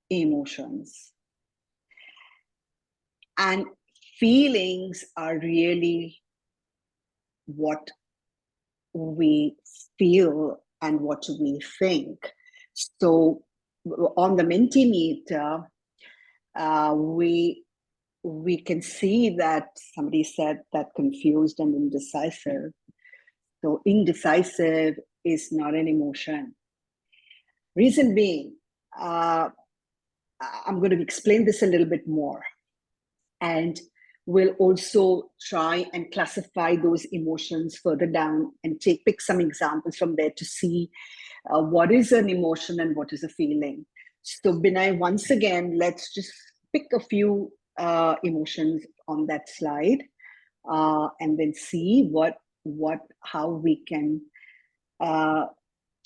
emotions. And feelings are really what we feel and what we think. So on the Mentimeter, we can see that somebody said that confused and indecisive. So indecisive is not an emotion. Reason being, I'm going to explain this a little bit more. And we'll also try and classify those emotions further down and pick some examples from there to see what is an emotion and what is a feeling. So Binay, once again, let's just pick a few emotions on that slide and then see how we can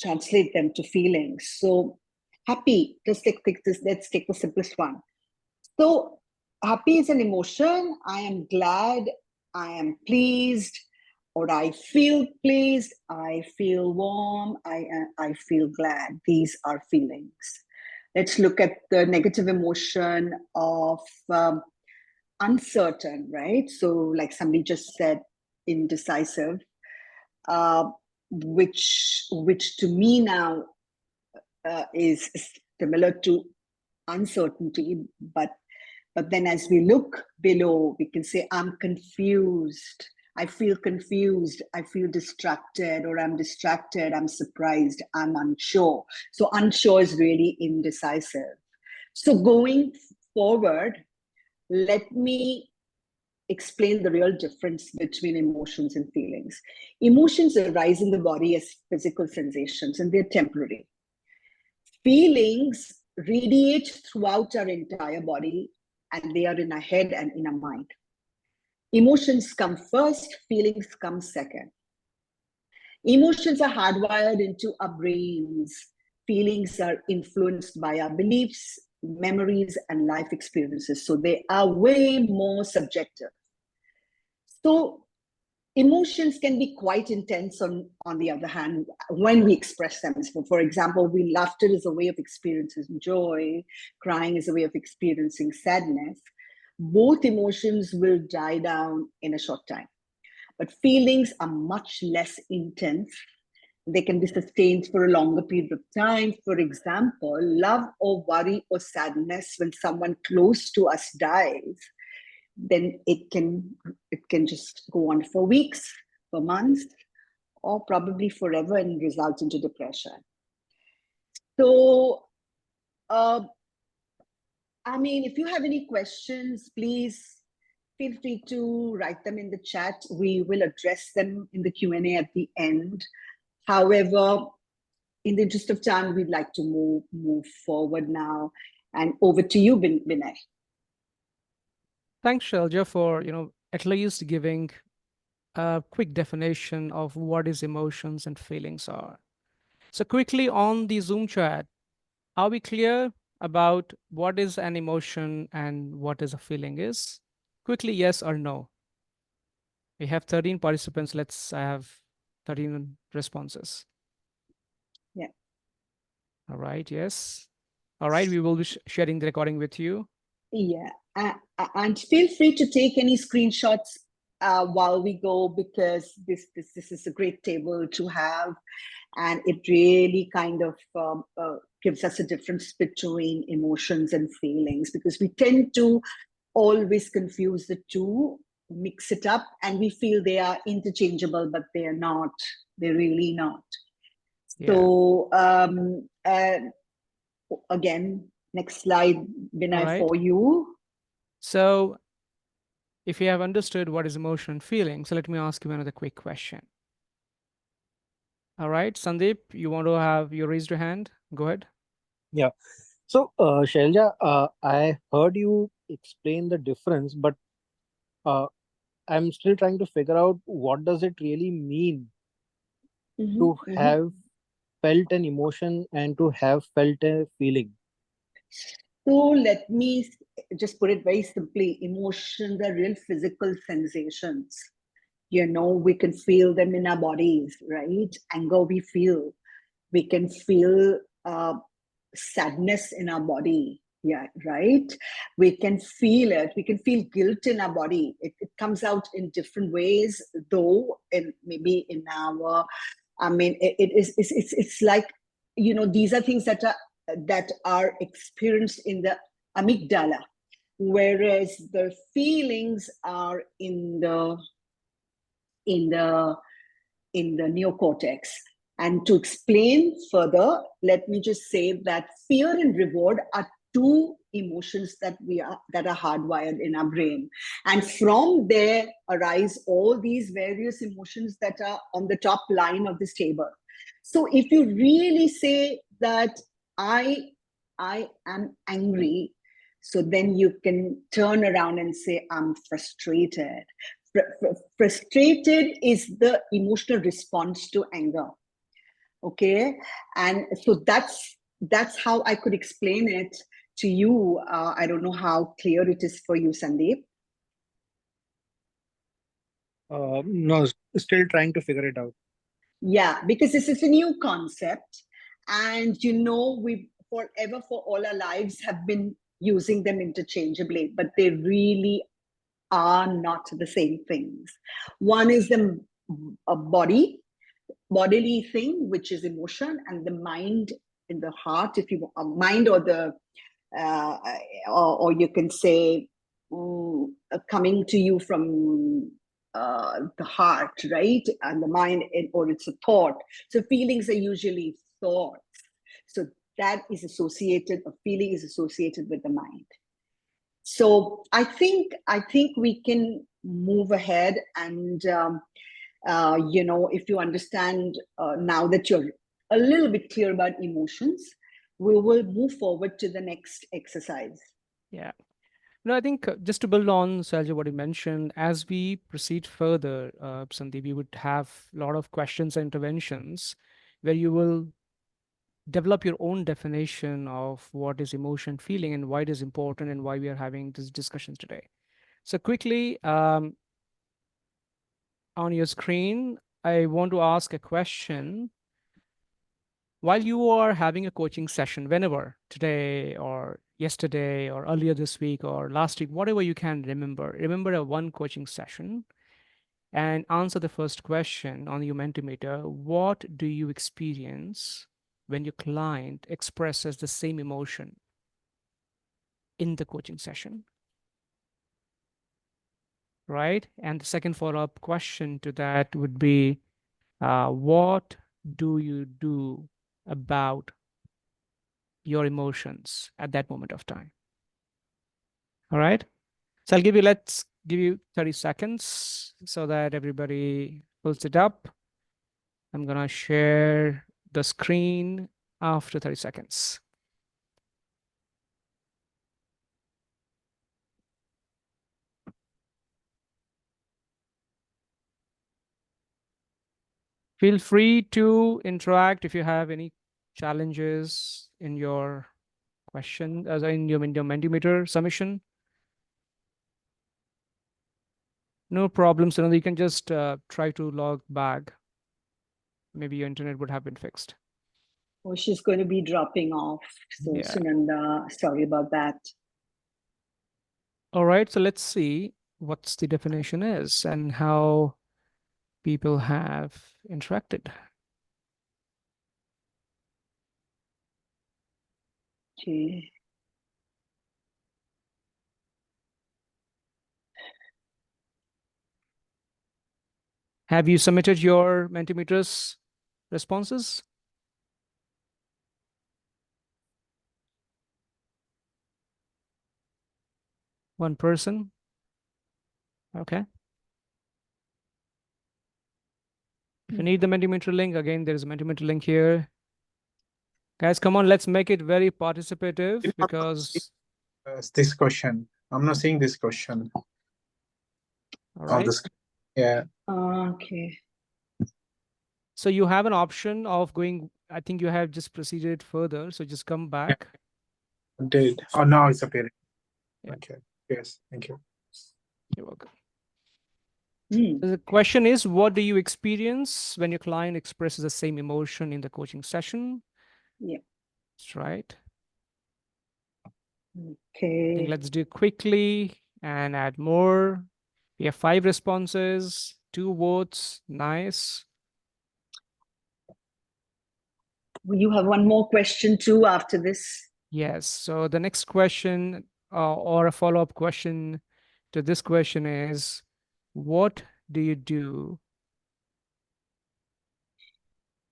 translate them to feelings. So happy, let's take the simplest one. So happy is an emotion. I am glad, I am pleased, or I feel pleased, I feel warm, I feel glad. These are feelings. Let's look at the negative emotion of uncertain, right? So like somebody just said, indecisive, which to me now is similar to uncertainty, but then as we look below, we can say, I'm confused. I feel confused. I feel distracted, or I'm distracted. I'm surprised. I'm unsure. So unsure is really indecisive. So going forward, let me explain the real difference between emotions and feelings. Emotions arise in the body as physical sensations, and they're temporary. Feelings radiate throughout our entire body, and they are in our head and in our mind. Emotions come first, feelings come second. Emotions are hardwired into our brains. Feelings are influenced by our beliefs, memories, and life experiences. So they are way more subjective. So emotions can be quite intense on the other hand, when we express them. So for example, laughter is a way of experiencing joy, crying is a way of experiencing sadness. Both emotions will die down in a short time. But feelings are much less intense. They can be sustained for a longer period of time. For example, love or worry or sadness, when someone close to us dies, then it can just go on for weeks, for months, or probably forever and result into depression. So, I mean, if you have any questions, please feel free to write them in the chat. We will address them in the Q&A at the end. However, in the interest of time, we'd like to move forward now. And over to you, Binay. Thanks, Shailaja, for at least giving a quick definition of what is emotions and feelings are. So quickly on the Zoom chat, are we clear about what is an emotion and what is a feeling is? Quickly, yes or no? We have 13 participants. Let's have 13 responses. Yeah. All right. Yes. All right. We will be sharing the recording with you. Yeah. And feel free to take any screenshots while we go, because this is a great table to have, and it really kind of gives us a difference between emotions and feelings, because we tend to always confuse the two, mix it up, and we feel they are interchangeable, but they are not. They're really not. Yeah. So again, next slide, Binay, right, for you. So if you have understood what is emotion and feeling, so let me ask you another quick question. All right, Sandeep, you raised your hand. Go ahead. Yeah. So, Shailaja, I heard you explain the difference, but I'm still trying to figure out what does it really mean to have felt an emotion and to have felt a feeling. So let me just put it very simply. Emotions are real physical sensations. We can feel them in our bodies, right? Anger, we can feel sadness in our body. Yeah, right. We can feel it. We can feel guilt in our body. It comes out in different ways, though, and maybe in our, I mean, it's like, you know, these are things that are experienced in the amygdala, whereas the feelings are in the in the in the neocortex. And to explain further, let me just say that fear and reward are two emotions that are hardwired in our brain, and from there arise all these various emotions that are on the top line of this table. So if you really say that I am angry, so then you can turn around and say I'm frustrated. Frustrated is the emotional response to anger. Okay, and so that's how I could explain it to you. I don't know how clear it is for you, Sandeep. No, still trying to figure it out. Yeah, because this is a new concept, and you know, we forever for all our lives have been using them interchangeably, but they really are not the same things. One is the bodily thing, which is emotion, and the mind in the heart, if you mind, or the uh, or you can say coming to you from the heart, right, and the mind, or it's a thought. So feelings are usually thoughts. So that is associated, a feeling is associated with the mind. So I think we can move ahead, and you know, if you understand now that you're a little bit clear about emotions, we will move forward to the next exercise. Yeah. No, I think just to build on, Shailaja, what you mentioned, as we proceed further, Sandeep, we would have a lot of questions and interventions where you will develop your own definition of what is emotion, feeling, and why it is important and why we are having this discussion today. So quickly, on your screen, I want to ask a question. While you are having a coaching session, whenever, today or yesterday or earlier this week or last week, whatever you can remember a one coaching session and answer the first question on your Mentimeter. What do you experience when your client expresses the same emotion in the coaching session? Right? And the second follow-up question to that would be, what do you do about your emotions at that moment of time? All right. So let's give you 30 seconds so that everybody pulls it up. I'm going to share the screen after 30 seconds. Feel free to interact if you have any challenges in your question, as in your Mentimeter submission. No problem, so you can just try to log back. Maybe your internet would have been fixed. Oh, she's going to be dropping off. So Yeah. Sunanda, sorry about that. All right, so let's see what's the definition is and how people have interacted. Okay. Have you submitted your Mentimeter's responses? One person. Okay. If you need the Mentimeter link, again, there is a Mentimeter link here. Guys, come on, let's make it very participative because. This question. I'm not seeing this question. All On right. the yeah. Okay. So you have an option of going, I think you have just proceeded further. So just come back. Did. Oh, now it's appearing. Yeah. Okay. Yes. Thank you. You're welcome. Hmm. So the question is, what do you experience when your client expresses the same emotion in the coaching session? Yeah. That's right. I think Okay. let's do quickly and add more. We have 5 responses, 2 votes. Nice. You have one more question too after this. Yes. So the next question or a follow-up question to this question is, what do you do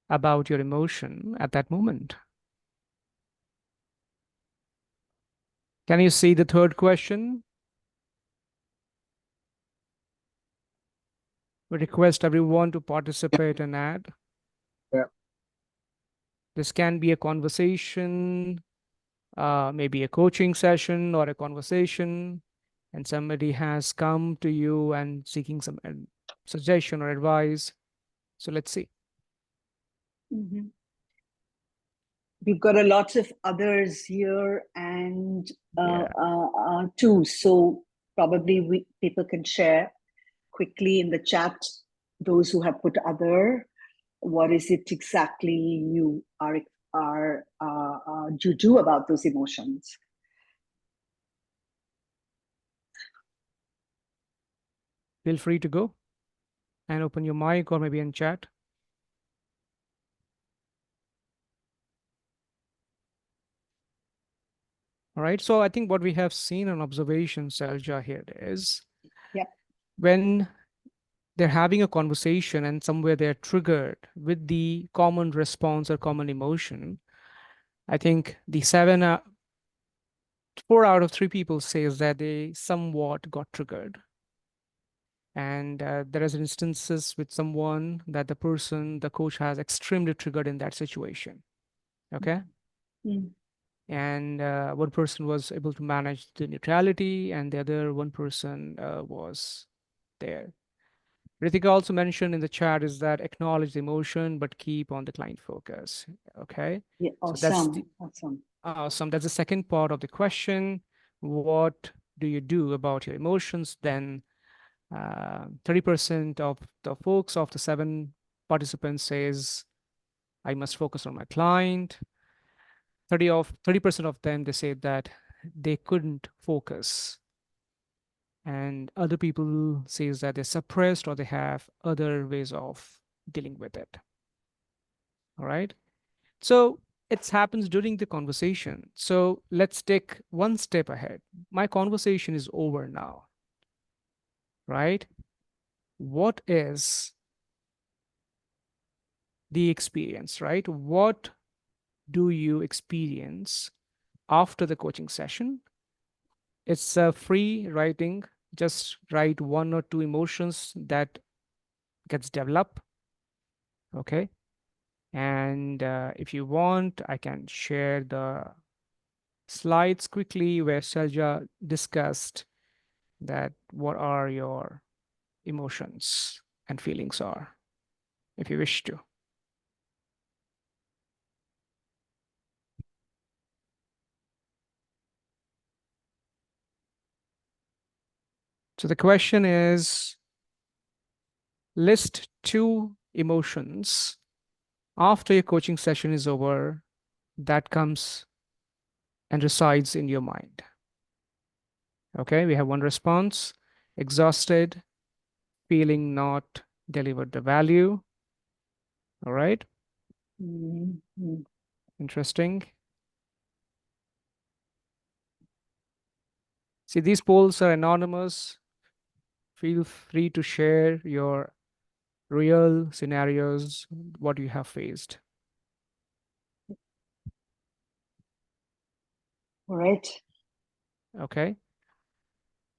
about your emotion at that moment? Can you see the third question? We request everyone to participate and add. Yeah. This can be a conversation, maybe a coaching session or a conversation, and somebody has come to you and seeking some suggestion or advice. So let's see. Mhm. We've got a lot of others here and Yeah. too. So probably people can share quickly in the chat, those who have put other, what is it exactly you you do about those emotions? Feel free to go and open your mic or maybe in chat. All right. So I think what we have seen on observation, Shailaja, here is when they're having a conversation and somewhere they're triggered with the common response or common emotion, I think the 4 out of 3 people says that they somewhat got triggered. And there is instances with someone that the coach has extremely triggered in that situation. Okay. Mm. And one person was able to manage the neutrality and the other one person was there. Ritika also mentioned in the chat is that acknowledge the emotion, but keep on the client focus. Okay. Yeah, So that's awesome. awesome. That's the second part of the question. What do you do about your emotions? Then 30% of the folks of the 7 participants says, I must focus on my client. 30% of them, they say that they couldn't focus. And other people says that they're suppressed or they have other ways of dealing with it. All right. So it happens during the conversation. So let's take one step ahead. My conversation is over now, right? What is the experience, right? What do you experience after the coaching session? It's a free writing. Just write 1 or 2 emotions that gets developed. Okay. And if you want, I can share the slides quickly where Shailaja discussed that what are your emotions and feelings are, if you wish to. So the question is, list 2 emotions after your coaching session is over that comes and resides in your mind. Okay, we have one response: exhausted, feeling not delivered the value. All right. Mm-hmm. Interesting. See, these polls are anonymous. Feel free to share your real scenarios, what you have faced. All right. Okay.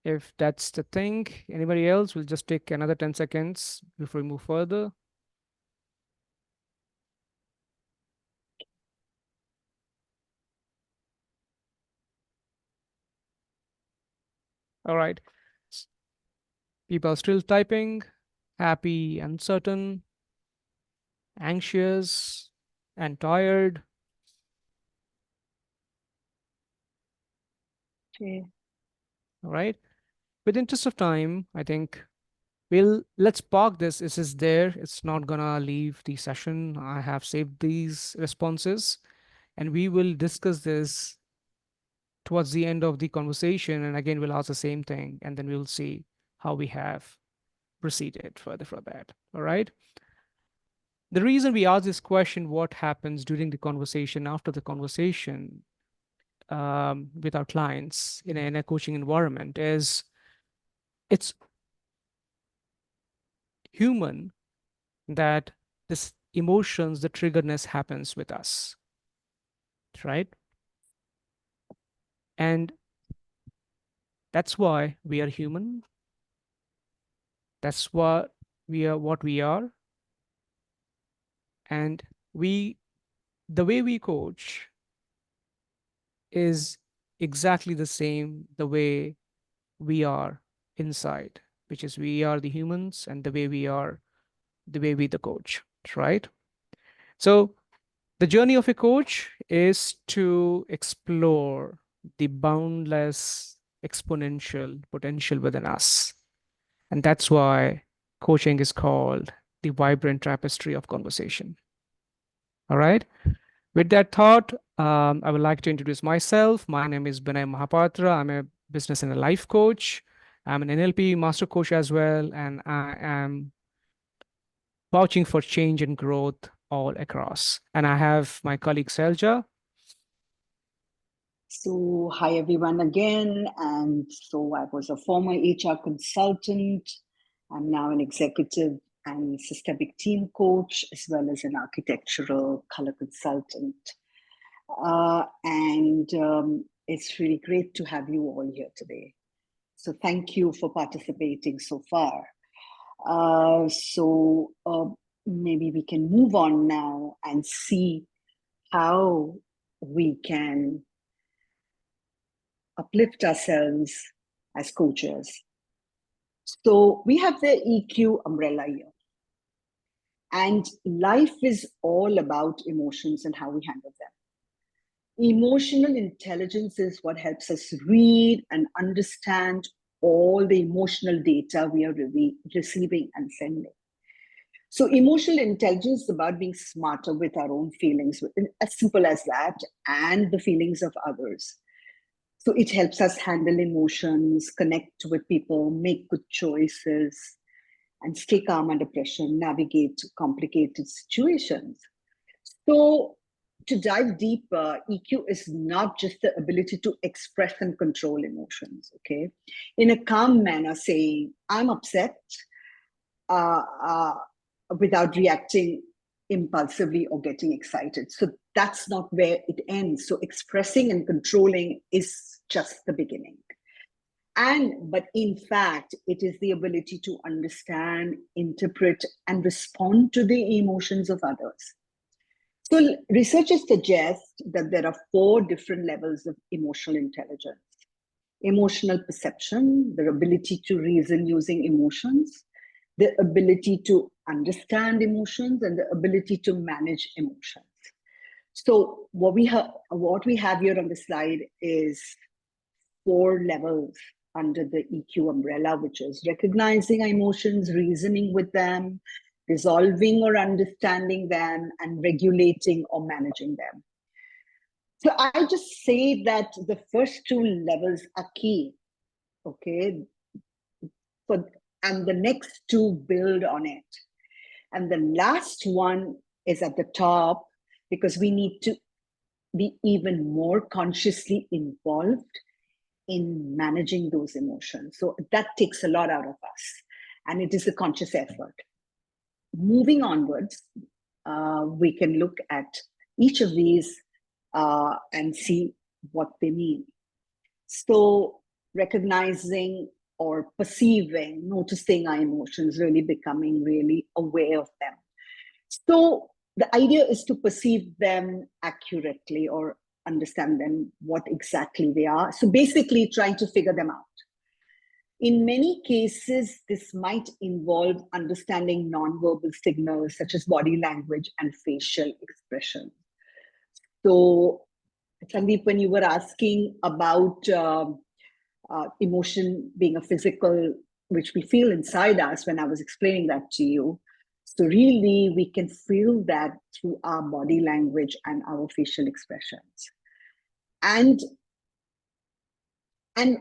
If that's the thing, anybody else, we'll just take another 10 seconds before we move further. All right. People are still typing. Happy, uncertain, anxious, and tired. Okay. All right. With interest of time, I think let's park this. This is there. It's not gonna leave the session. I have saved these responses and we will discuss this towards the end of the conversation, and again, we'll ask the same thing, and then we'll see how we have proceeded further for that. All right. The reason we ask this question, what happens during the conversation, after the conversation, with our clients in a coaching environment, is it's human that this emotions, the triggerness happens with us, right? And that's why we are human. That's what we are. And the way we coach is exactly the same the way we are inside, which is we are the humans, and the way we the coach, right? So the journey of a coach is to explore the boundless exponential potential within us. And that's why coaching is called the vibrant tapestry of conversation. All right. With that thought, I would like to introduce myself. My name is Binay Mahapatra. I'm a business and a life coach. I'm an NLP master coach as well, and I am vouching for change and growth all across. And I have my colleague Shailaja. So, hi everyone again. And so, I was a former HR consultant. I'm now an executive and systemic team coach, as well as an architectural color consultant. It's really great to have you all here today. So, thank you for participating so far. Maybe we can move on now and see how we can uplift ourselves as coaches. So we have the EQ umbrella here. And life is all about emotions and how we handle them. Emotional intelligence is what helps us read and understand all the emotional data we are receiving and sending. So emotional intelligence is about being smarter with our own feelings, as simple as that, and the feelings of others. So it helps us handle emotions, connect with people, make good choices, and stay calm under pressure, navigate complicated situations. So to dive deeper, EQ is not just the ability to express and control emotions, okay? In a calm manner, saying, I'm upset, without reacting impulsively or getting excited. So that's not where it ends. So expressing and controlling is just the beginning. But in fact, it is the ability to understand, interpret, and respond to the emotions of others. So researchers suggest that there are 4 different levels of emotional intelligence. Emotional perception, the ability to reason using emotions, the ability to understand emotions, and the ability to manage emotions. So what we have here on the slide is 4 levels under the EQ umbrella, which is recognizing our emotions, reasoning with them, resolving or understanding them, and regulating or managing them. So I just say that the first 2 levels are key, okay? And the next 2 build on it. And the last one is at the top, because we need to be even more consciously involved in managing those emotions. So that takes a lot out of us, and it is a conscious effort. Moving onwards, we can look at each of these and see what they mean. So recognizing or perceiving, noticing our emotions, really becoming really aware of them. So the idea is to perceive them accurately or understand them, what exactly they are. So basically trying to figure them out. In many cases, this might involve understanding nonverbal signals such as body language and facial expression. So Sandeep, when you were asking about emotion being a physical, which we feel inside us, when I was explaining that to you, so really we can feel that through our body language and our facial expressions. And And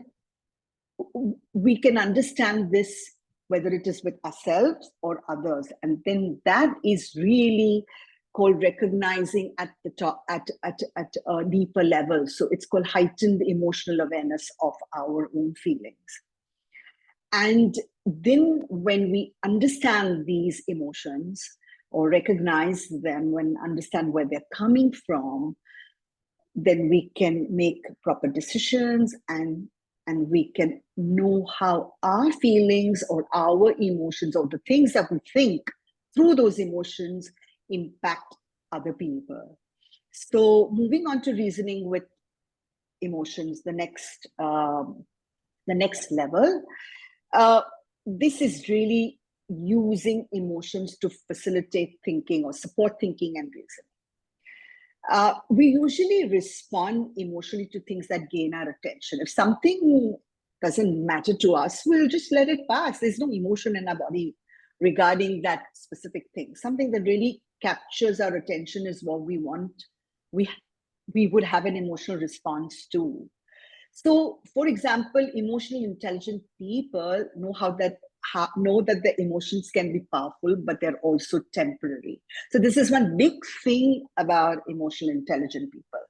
we can understand this whether it is with ourselves or others. And then that is really called recognizing at the top, at a deeper level. So it's called heightened emotional awareness of our own feelings. And then when we understand these emotions or recognize them, when understand where they're coming from, then we can make proper decisions, and we can know how our feelings or our emotions or the things that we think through those emotions impact other people. So moving on to reasoning with emotions, the next level. This is really using emotions to facilitate thinking or support thinking and reasoning. We usually respond emotionally to things that gain our attention. If something doesn't matter to us, we'll just let it pass. There's no emotion in our body regarding that specific thing. Something that really captures our attention is what we want. We would have an emotional response to. So, for example, emotionally intelligent people know that the emotions can be powerful, but they're also temporary. So this is one big thing about emotionally intelligent people.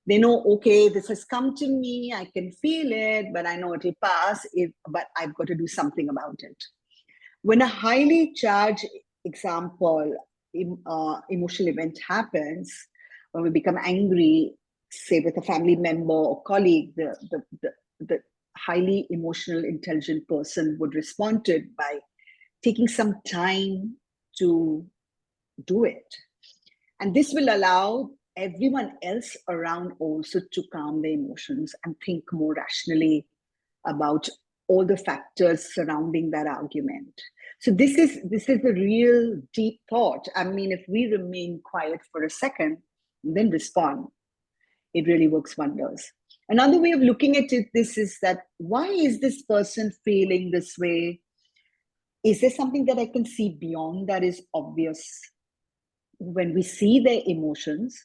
They know, okay, this has come to me, I can feel it, but I know it'll pass, but I've got to do something about it. When a highly charged emotional event happens, when we become angry, say with a family member or colleague, the highly emotional, intelligent person would respond to it by taking some time to do it. And this will allow everyone else around also to calm their emotions and think more rationally about all the factors surrounding that argument. So this is a real deep thought. I mean, if we remain quiet for a second, then respond, it really works wonders. Another way of looking at this is that, why is this person feeling this way? Is there something that I can see beyond that is obvious? When we see their emotions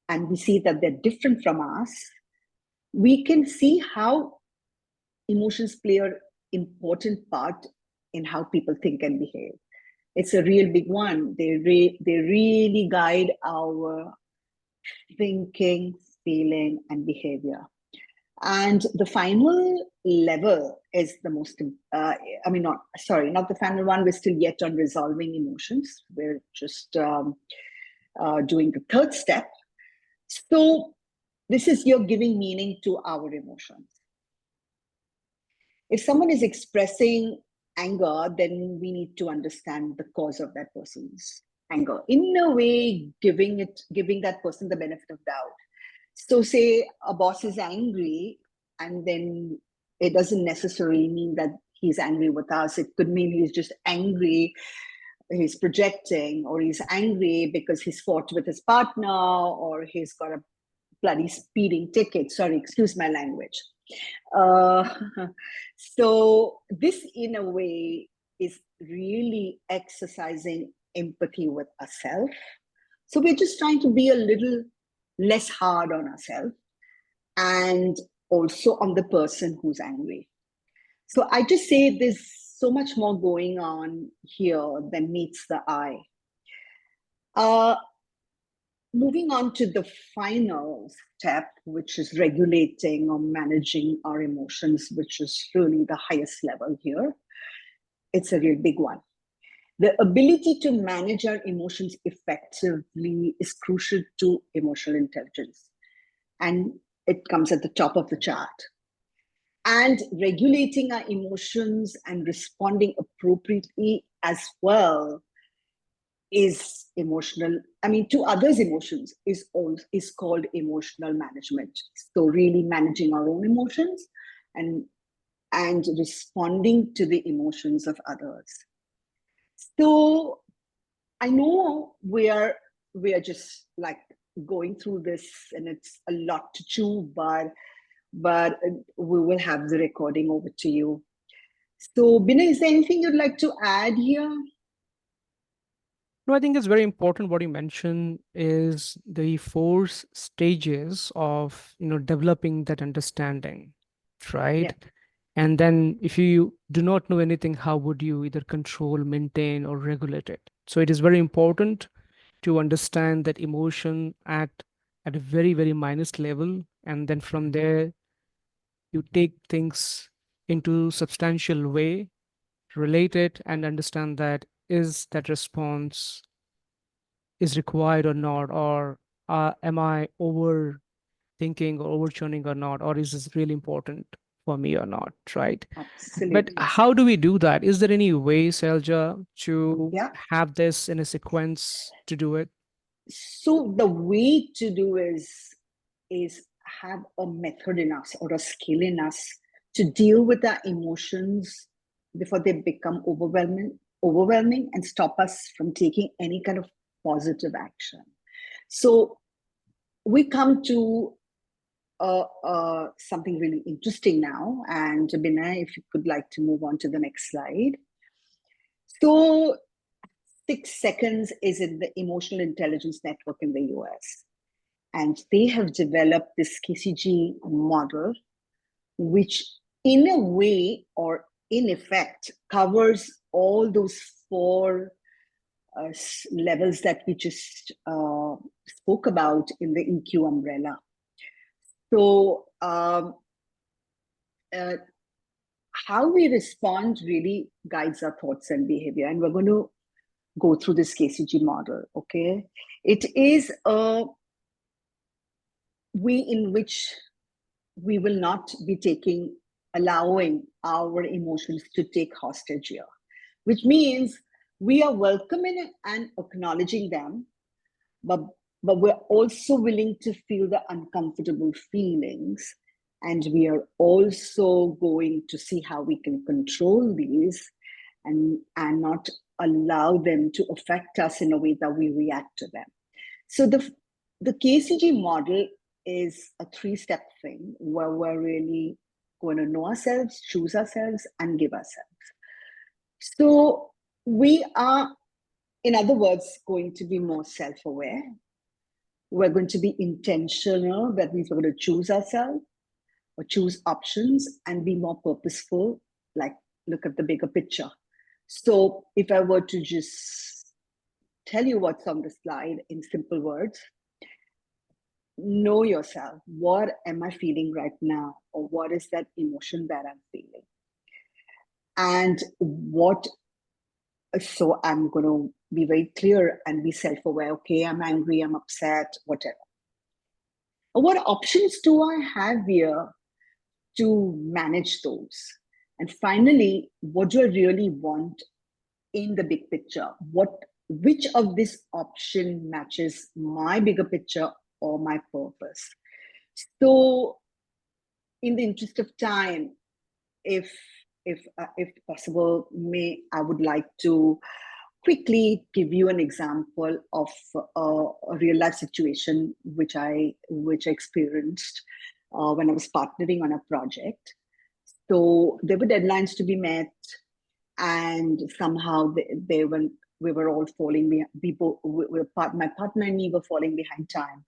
and we see that they're different from us, we can see how emotions play an important part in how people think and behave. It's a real big one. They really guide our thinking, feeling, and behavior. And the final level is the most, not the final one. We're still yet on resolving emotions. We're just doing the third step. So this is you're giving meaning to our emotions. If someone is expressing anger, then we need to understand the cause of that person's anger. In a way, giving that person the benefit of doubt. So say a boss is angry, and then it doesn't necessarily mean that he's angry with us. It could mean he's just angry, he's projecting, or he's angry because he's fought with his partner, or he's got a bloody speeding ticket. Sorry, excuse my language. So this, in a way, is really exercising empathy with ourselves. So we're just trying to be a little less hard on ourselves and also on the person who's angry. So I just say there's so much more going on here than meets the eye. Moving on to the final step, which is regulating or managing our emotions, which is really the highest level here. It's a real big one. The ability to manage our emotions effectively is crucial to emotional intelligence. And it comes at the top of the chart. And regulating our emotions and responding appropriately as well is to others' emotions is called emotional management. So really managing our own emotions and responding to the emotions of others. So I know we are just like going through this, and it's a lot to chew, but we will have the recording over to you. So Binay, is there anything you'd like to add here? No, I think it's very important what you mentioned is the four stages of, developing that understanding, right? Yeah. And then if you do not know anything, how would you either control, maintain, or regulate it? So it is very important to understand that emotion at a very, very minus level. And then from there, you take things into substantial way, relate it, and understand that is that response is required or not, or am I overthinking or overturning or not, or is this really important for me or not, right? But Absolutely. how do we do that? Is there any way, Selja, to Yeah. have this in a sequence to do it? So the way to do is have a method in us or a skill in us to deal with our emotions before they become overwhelming and stop us from taking any kind of positive action. So we come to something really interesting now. And Binay, if you could like to move on to the next slide. So 6 seconds is in the Emotional Intelligence Network in the US. And they have developed this KCG model, which in a way or in effect covers all those four levels that we just spoke about in the EQ umbrella. So how we respond really guides our thoughts and behavior. And we're going to go through this KCG model, okay? It is a way in which we will not be allowing our emotions to take hostage here, which means we are welcoming and acknowledging them, but we're also willing to feel the uncomfortable feelings. And we are also going to see how we can control these and not allow them to affect us in a way that we react to them. So the KCG model is a 3-step thing where we're really going to know ourselves, choose ourselves, and give ourselves. So we are, in other words, going to be more self-aware. We're going to be intentional. That means we're going to choose ourselves or choose options and be more purposeful, like look at the bigger picture. So if I were to just tell you what's on the slide in simple words, know yourself. What am I feeling right now? Or what is that emotion that I'm feeling? And so I'm going to be very clear and be self-aware. Okay, I'm angry, I'm upset, whatever. What options do I have here to manage those? And finally, what do I really want in the big picture? Which of this option matches my bigger picture or my purpose? So, in the interest of time, if possible, I would like to quickly give you an example of a real life situation which I experienced when I was partnering on a project. So there were deadlines to be met, and somehow we were all falling behind. My partner and me were falling behind time.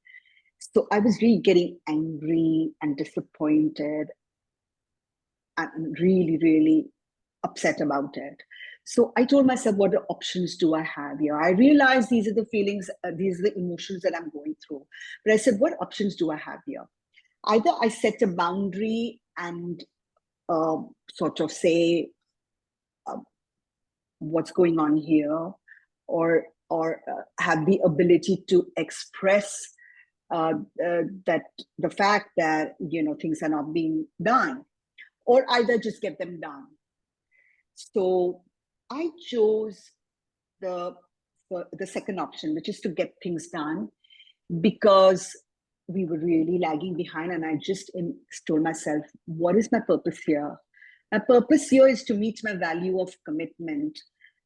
So I was really getting angry and disappointed and really, really upset about it. So I told myself, what options do I have here? I realized these are the feelings, these are the emotions that I'm going through. But I said, what options do I have here? Either I set a boundary and sort of say what's going on here, or have the ability to express that the fact that things are not being done, or either just get them done. So I chose the second option, which is to get things done, because we were really lagging behind. And I just told myself, what is my purpose here? My purpose here is to meet my value of commitment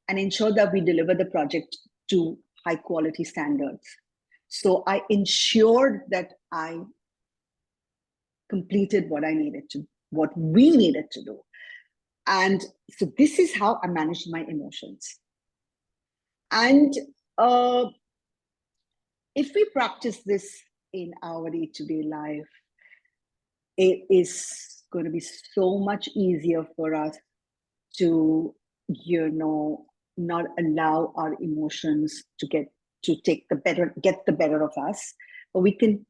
and ensure that we deliver the project to high quality standards. So I ensured that I completed what we needed to do. And so this is how I managed my emotions. And if we practice this in our day-to-day life, it is going to be so much easier for us to, not allow our emotions to get the better of us. But we can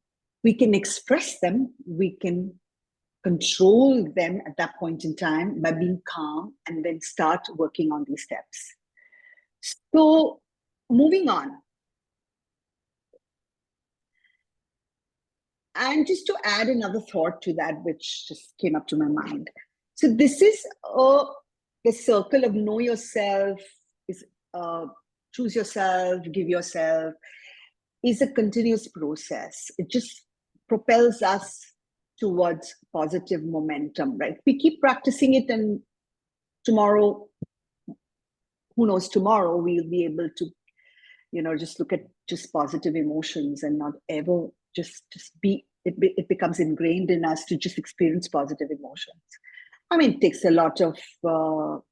express them, we can control them at that point in time by being calm, and then start working on these steps. So moving on. And just to add another thought to that, which just came up to my mind. So this is the circle of know yourself, is choose yourself, give yourself, is a continuous process. It just propels us towards positive momentum, right? We keep practicing it, and tomorrow, who knows, tomorrow we'll be able to, just look at just positive emotions and not ever just be, it becomes ingrained in us to just experience positive emotions. I mean, it takes a lot of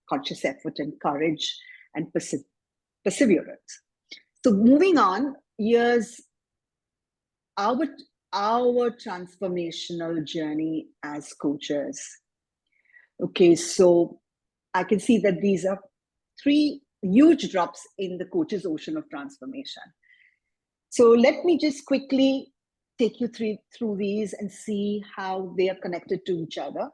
conscious effort and courage and perseverance. So moving on, here's our transformational journey as coaches. Okay, so I can see that these are 3 huge drops in the coach's ocean of transformation. So let me just quickly take you through these and see how they are connected to each other.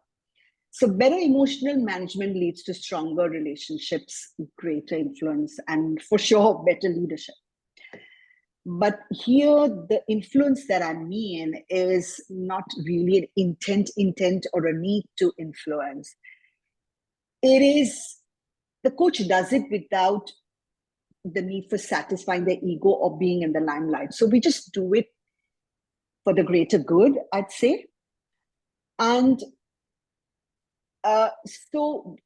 So better emotional management leads to stronger relationships, greater influence, and for sure, better leadership. But here, the influence that I mean is not really an intent or a need to influence. It is, the coach does it without the need for satisfying their ego or being in the limelight. So we just do it for the greater good, I'd say. And so,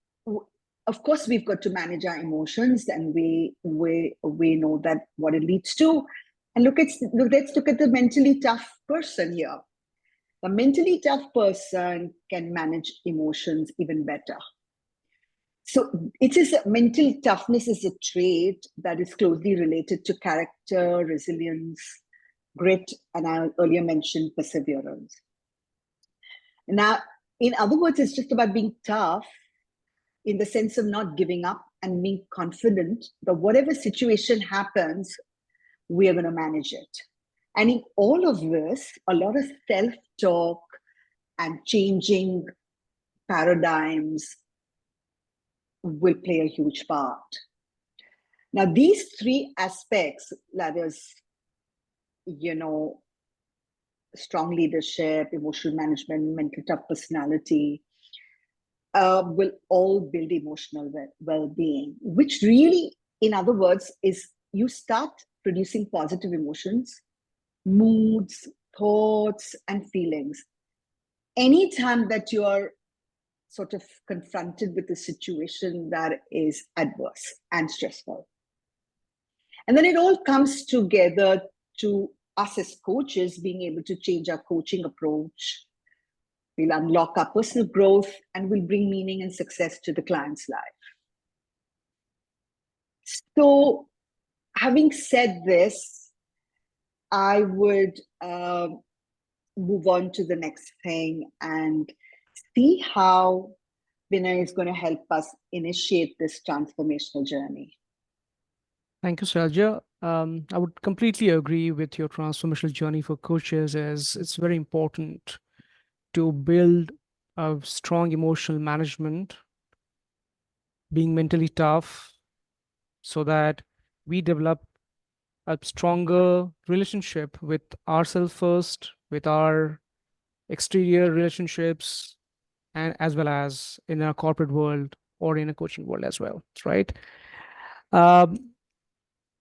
of course, we've got to manage our emotions, and we know that what it leads to. And let's look at the mentally tough person here. The mentally tough person can manage emotions even better. So mental toughness is a trait that is closely related to character, resilience, grit, and I earlier mentioned perseverance. Now, in other words, it's just about being tough in the sense of not giving up and being confident that whatever situation happens, we are going to manage it. And in all of this, a lot of self-talk and changing paradigms will play a huge part. Now, these 3 aspects, that is, strong leadership, emotional management, mental tough personality, will all build emotional well-being, which really, in other words, is you start producing positive emotions, moods, thoughts, and feelings. Anytime that you are sort of confronted with a situation that is adverse and stressful. And then it all comes together to us as coaches being able to change our coaching approach. We'll unlock our personal growth, and we'll bring meaning and success to the client's life. So, having said this, I would move on to the next thing and see how Binay is going to help us initiate this transformational journey. Thank you, Shailaja. I would completely agree with your transformational journey for coaches, as it's very important to build a strong emotional management, being mentally tough, so that we develop a stronger relationship with ourselves first, with our exterior relationships, and as well as in our corporate world or in a coaching world as well, right?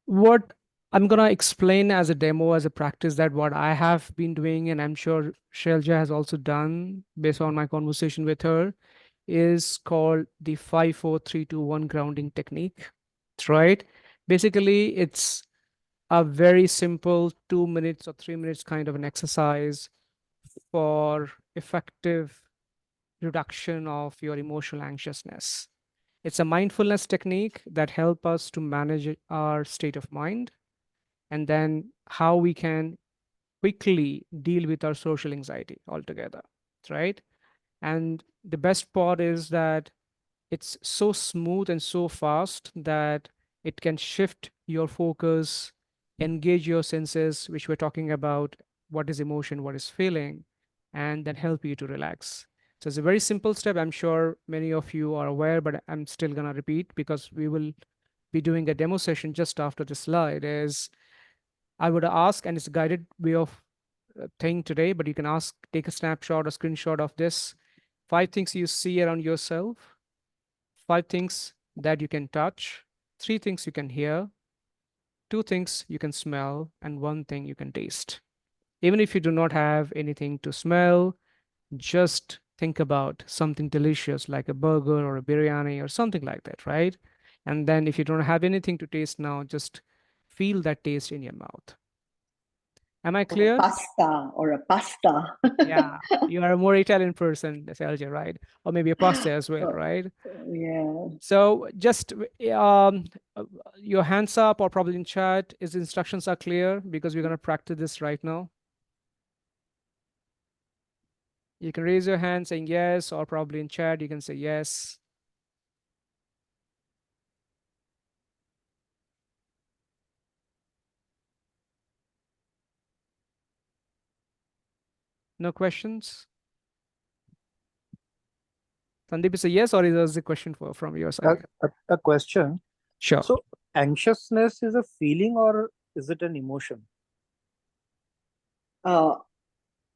What I'm going to explain as a demo, as a practice, that what I have been doing, and I'm sure Shailaja has also done based on my conversation with her, is called the 5, 4, 3, 2, 1 grounding technique, right? Basically, it's a very simple 2 minutes or 3 minutes kind of an exercise for effective reduction of your emotional anxiousness. It's a mindfulness technique that helps us to manage our state of mind and then how we can quickly deal with our social anxiety altogether, right? And the best part is that it's so smooth and so fast that it can shift your focus, engage your senses, which we're talking about, what is emotion, what is feeling, and then help you to relax. So it's a very simple step. I'm sure many of you are aware, but I'm still going to repeat because we will be doing a demo session just after the slide. Is I would ask, and it's a guided way of thing today, but you can ask, take a snapshot or screenshot of this. 5 things you see around yourself, 5 things that you can touch, 3 things you can hear, 2 things you can smell, and 1 thing you can taste. Even if you do not have anything to smell, just think about something delicious like a burger or a biryani or something like that, right? And then if you don't have anything to taste now, just feel that taste in your mouth. Am I Or a clear? pasta or a pasta. Yeah, you are a more Italian person, Shailaja, right? Or maybe a pasta as well, Oh, right? yeah. So just your hands up or probably in chat, is the instructions are clear because we're going to practice this right now. You can raise your hand saying yes, or probably in chat, you can say yes. No questions? Sandeep is a yes, or is there a question from your side? A question. Sure. So anxiousness is a feeling or is it an emotion? I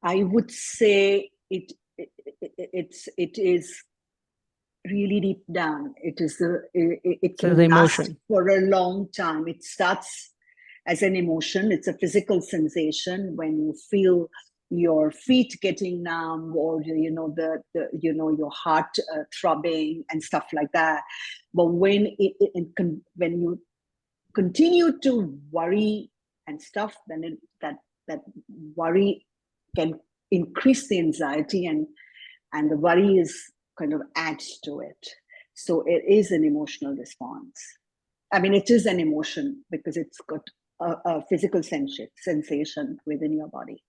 would say it is really deep down. It So the can last emotion. for a long time. It starts as an emotion. It's a physical sensation when you feel your feet getting numb, or your heart throbbing and stuff like that. But when when you continue to worry and stuff, then that worry can increase the anxiety, and the worry is kind of adds to it. So it is an emotional response. I mean, it is an emotion because it's got a physical sensation within your body.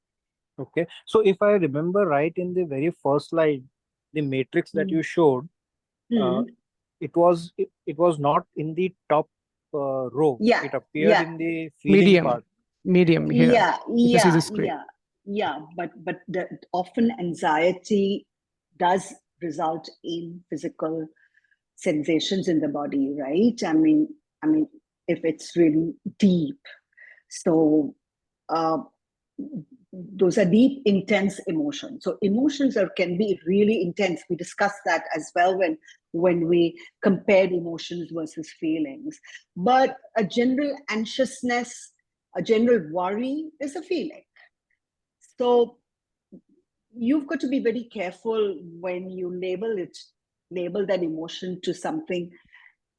Okay. So if I remember right, in the very first slide, the matrix that you showed, Mm. it was not in the top row. Yeah, It appeared yeah, in the feeling Medium. part. Medium here. yeah, You can see yeah, the screen. yeah. But often anxiety does result in physical sensations in the body, right? I mean, if it's really deep. So those are deep, intense emotions. So emotions can be really intense. We discussed that as well when we compared emotions versus feelings. But a general anxiousness, a general worry is a feeling. So you've got to be very careful when you label that emotion to something,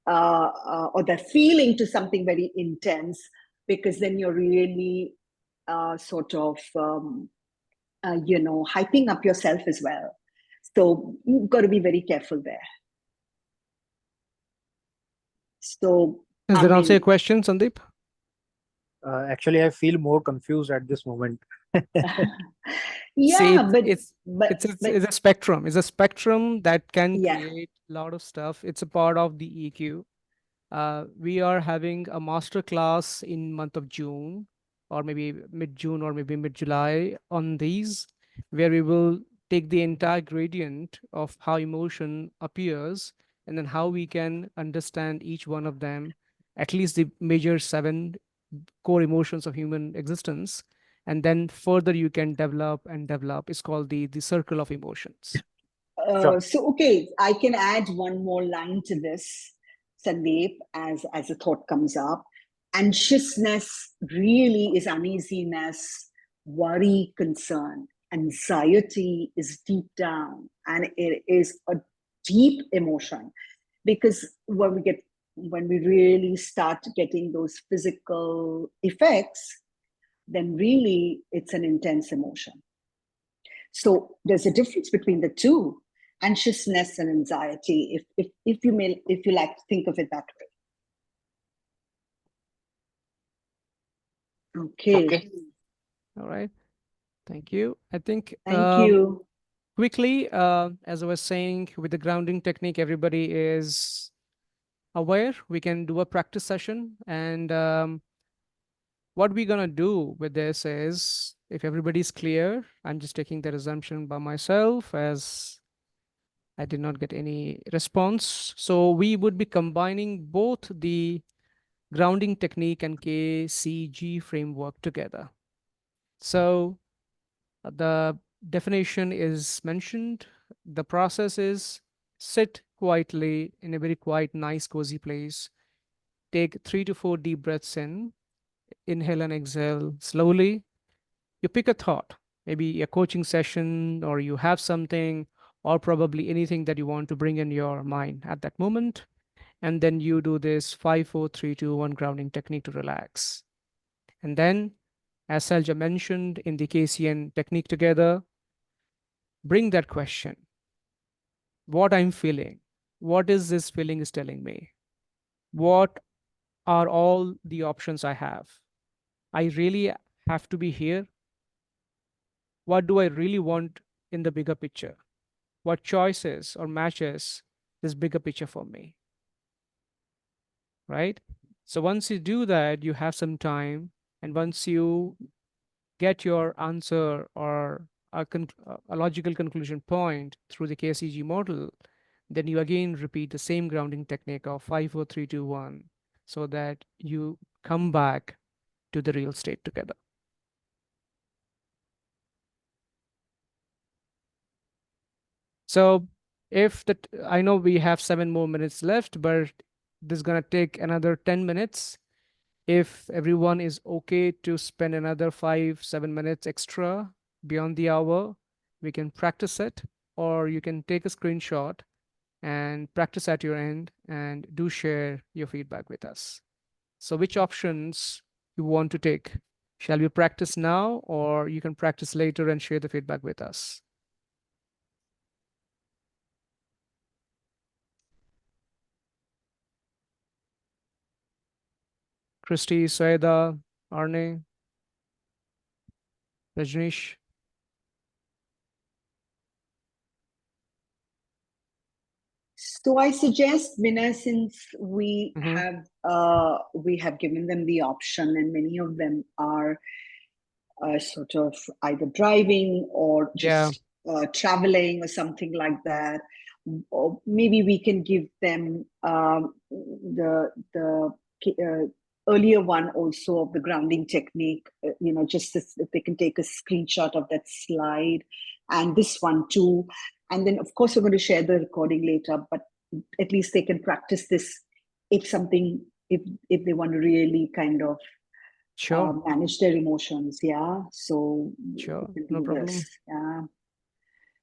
or that feeling to something very intense, because then you're really sort of hyping up yourself as well. So you've got to be very careful there. So Does that answer your question, Sandeep? Actually, I feel more confused at this moment. See, yeah, it's a spectrum. It's a spectrum that can yeah. create a lot of stuff. It's a part of the EQ. We are having a master class in month of June, or maybe mid-June, or maybe mid-July on these, where we will take the entire gradient of how emotion appears, and then how we can understand each one of them, at least the major 7 core emotions of human existence. And then further you can develop and develop. It's called the circle of emotions. Sure. So, okay, I can add one more line to this, Sandeep, as a thought comes up. Anxiousness really is uneasiness, worry, concern. Anxiety is deep down, and it is a deep emotion, because when we really start getting those physical effects, then really it's an intense emotion. So there's a difference between the two, anxiousness and anxiety, if you like to think of it that way. Okay. All right. Thank you. I think Thank you. quickly, as I was saying, with the grounding technique, everybody is aware. We can do a practice session. And what we're going to do with this is, if everybody's clear, I'm just taking that assumption by myself as I did not get any response. So we would be combining both the grounding technique and KCG framework together. So the definition is mentioned. The process is sit quietly in a very quiet, nice, cozy place. Take 3 to 4 deep breaths in, inhale and exhale slowly. You pick a thought, maybe a coaching session, or you have something, or probably anything that you want to bring in your mind at that moment. And then you do this 5, 4, 3, 2, 1 grounding technique to relax. And then, as Selja mentioned in the KCN technique together, bring that question, what I'm feeling, what is this feeling is telling me, what are all the options I have, I really have to be here, what do I really want in the bigger picture, what choices or matches this bigger picture for me, right? So once you do that, you have some time, and once you get your answer or a logical conclusion point through the KCG model, then you again repeat the same grounding technique of 5, 4, 3, 2, 1, so that you come back to the real state together. So if that, I know we have 7 more minutes left, but this is gonna take another 10 minutes. If everyone is okay to spend another 5, 7 minutes extra beyond the hour, we can practice it, or you can take a screenshot and practice at your end and do share your feedback with us. So which options you want to take? Shall we practice now, or you can practice later and share the feedback with us? Christy, Saida, Arne, Rajneesh. So I suggest, Vinay, since we Mhm. have given them the option, and many of them are sort of either driving or Yeah, just traveling or something like that. Or maybe we can give them the earlier one also of the grounding technique. Just if they can take a screenshot of that slide, and this one too. And then, of course, we're going to share the recording later. But at least they can practice this if something if they want to really kind of sure, manage their emotions. Yeah, so we sure, can no do problem. this. Yeah.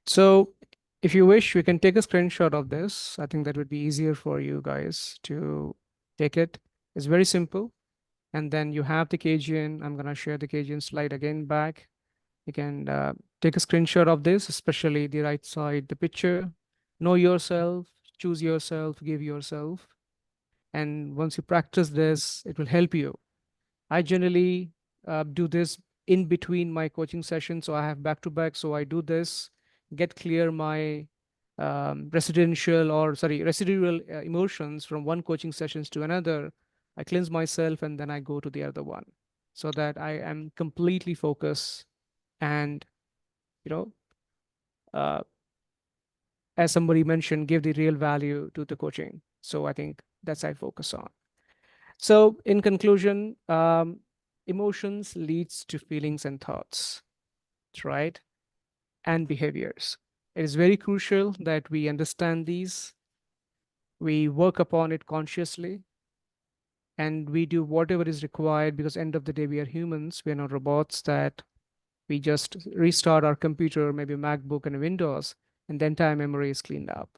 So if you wish, we can take a screenshot of this. I think that would be easier for you guys to take it. It's very simple. And then you have the KGN. I'm going to share the KGN slide again back. You can take a screenshot of this, especially the right side, the picture. Know yourself, choose yourself, give yourself. And once you practice this, it will help you. I generally do this in between my coaching sessions. So I have back to back. So I do this, get clear my residual emotions from one coaching sessions to another. I cleanse myself and then I go to the other one so that I am completely focused and, you know, uh, as somebody mentioned, give the real value to the coaching. So I think that's I focus on. So in conclusion, emotions leads to feelings and thoughts, right? And behaviors. It is very crucial that we understand these, we work upon it consciously, and we do whatever is required, because end of the day, we are humans. We are not robots that we just restart our computer, maybe MacBook and Windows, and the entire memory is cleaned up.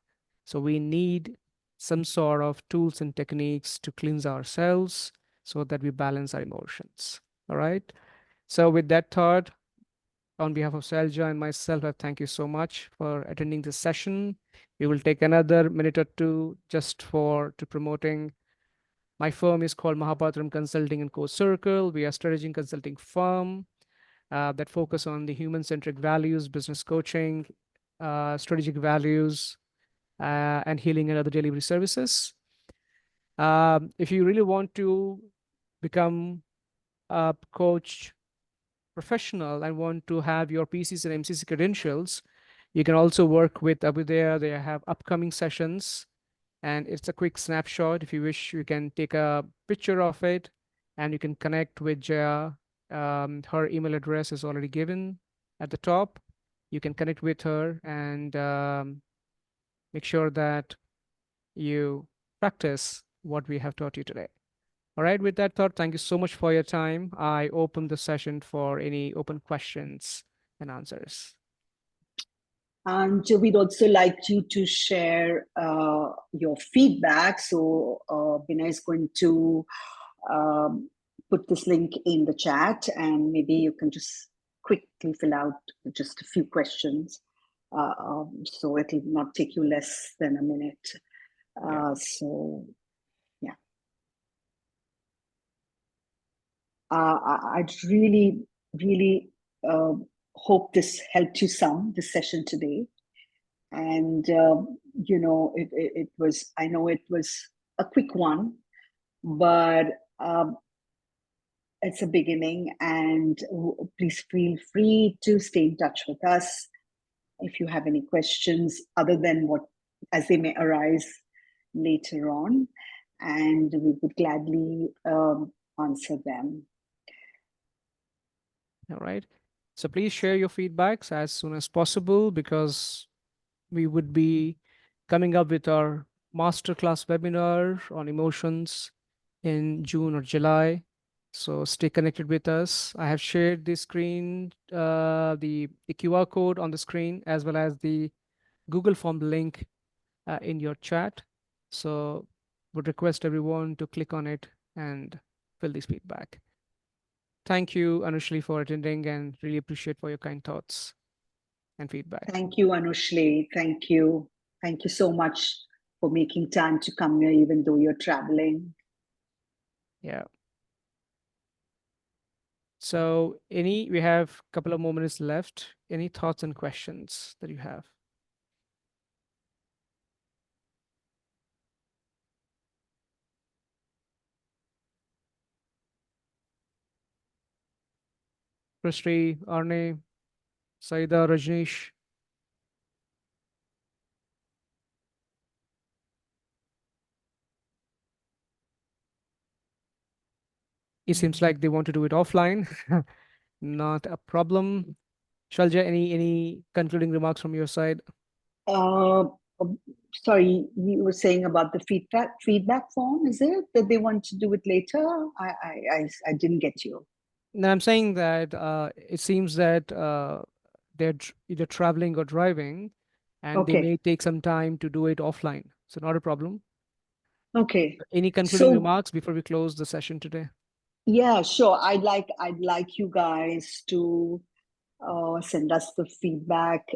So we need some sort of tools and techniques to cleanse ourselves so that we balance our emotions. All right. So with that thought, on behalf of Selja and myself, I thank you so much for attending this session. We will take another minute or two just for to promoting My firm is called Mahapatra Consulting and Coach Circle. We are a strategy and consulting firm that focus on the human-centric values, business coaching, strategic values, and healing and other delivery services. If you really want to become a coach professional and want to have your PCs and MCC credentials, you can also work with Abhudaya. They have upcoming sessions, and it's a quick snapshot. If you wish, you can take a picture of it, and you can connect with Jaya. Her email address is already given at the top. You can connect with her and make sure that you practice what we have taught you today. All right, with that thought, thank you so much for your time. I open the session for any open questions and answers. And we'd also like you to share your feedback. So Binay is going to put this link in the chat, and maybe you can just quickly fill out just a few questions. So it'll not take you less than a minute. So, yeah. I'd really, really hope this helped you some, this session today. And, you know, it was, I know it was a quick one, but it's a beginning, and please feel free to stay in touch with us if you have any questions other than what, as they may arise later on, and we would gladly answer them. All right. So please share your feedbacks as soon as possible, because we would be coming up with our masterclass webinar on emotions in June or July. So stay connected with us. I have shared the screen, the QR code on the screen, as well as the Google Form link in your chat. So would request everyone to click on it and fill this feedback. Thank you, Anushli, for attending, and really appreciate for your kind thoughts and feedback. Thank you, Anushli. Thank you. Thank you so much for making time to come here, even though you're traveling. Yeah. So we have a couple of more minutes left. Any thoughts and questions that you have? Christy, Arne, Saida, Rajneesh. It seems like they want to do it offline. Not a problem. Shailaja, any concluding remarks from your side? Sorry, you were saying about the feedback form, is it that they want to do it later? I didn't get you. No, I'm saying that it seems that they're either traveling or driving, and they Okay. may take some time to do it offline. So not a problem. Okay. Any concluding So, remarks before we close the session today? yeah, sure. I'd like you guys to send us the feedback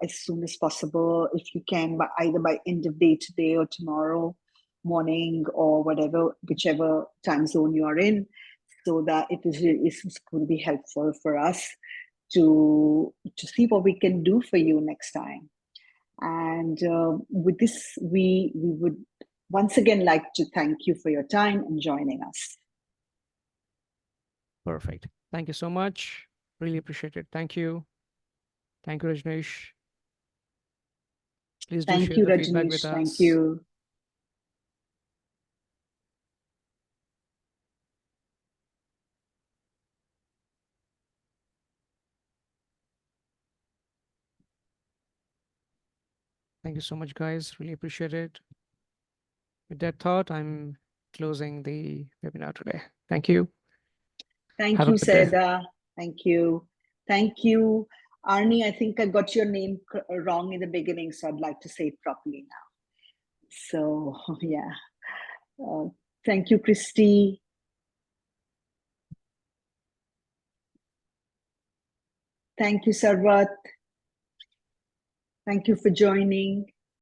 as soon as possible, if you can, by either by end of day today or tomorrow morning, or whatever, whichever time zone you are in, so that it is going to be helpful for us to see what we can do for you next time. And with this, we would once again like to thank you for your time and joining us. Perfect. Thank you so much. Really appreciate it. Thank you. Thank you, Rajneesh. Please do Thank share you, the feedback with Rajneesh. us. Thank you. Thank you so much, guys. Really appreciate it. With that thought, I'm closing the webinar today. Thank you. Thank Have a you, good day. Seda. Thank you. Thank you. Arnie, I think I got your name wrong in the beginning, so I'd like to say it properly now. So, yeah. Thank you, Christy. Thank you, Sarvat. Thank you for joining.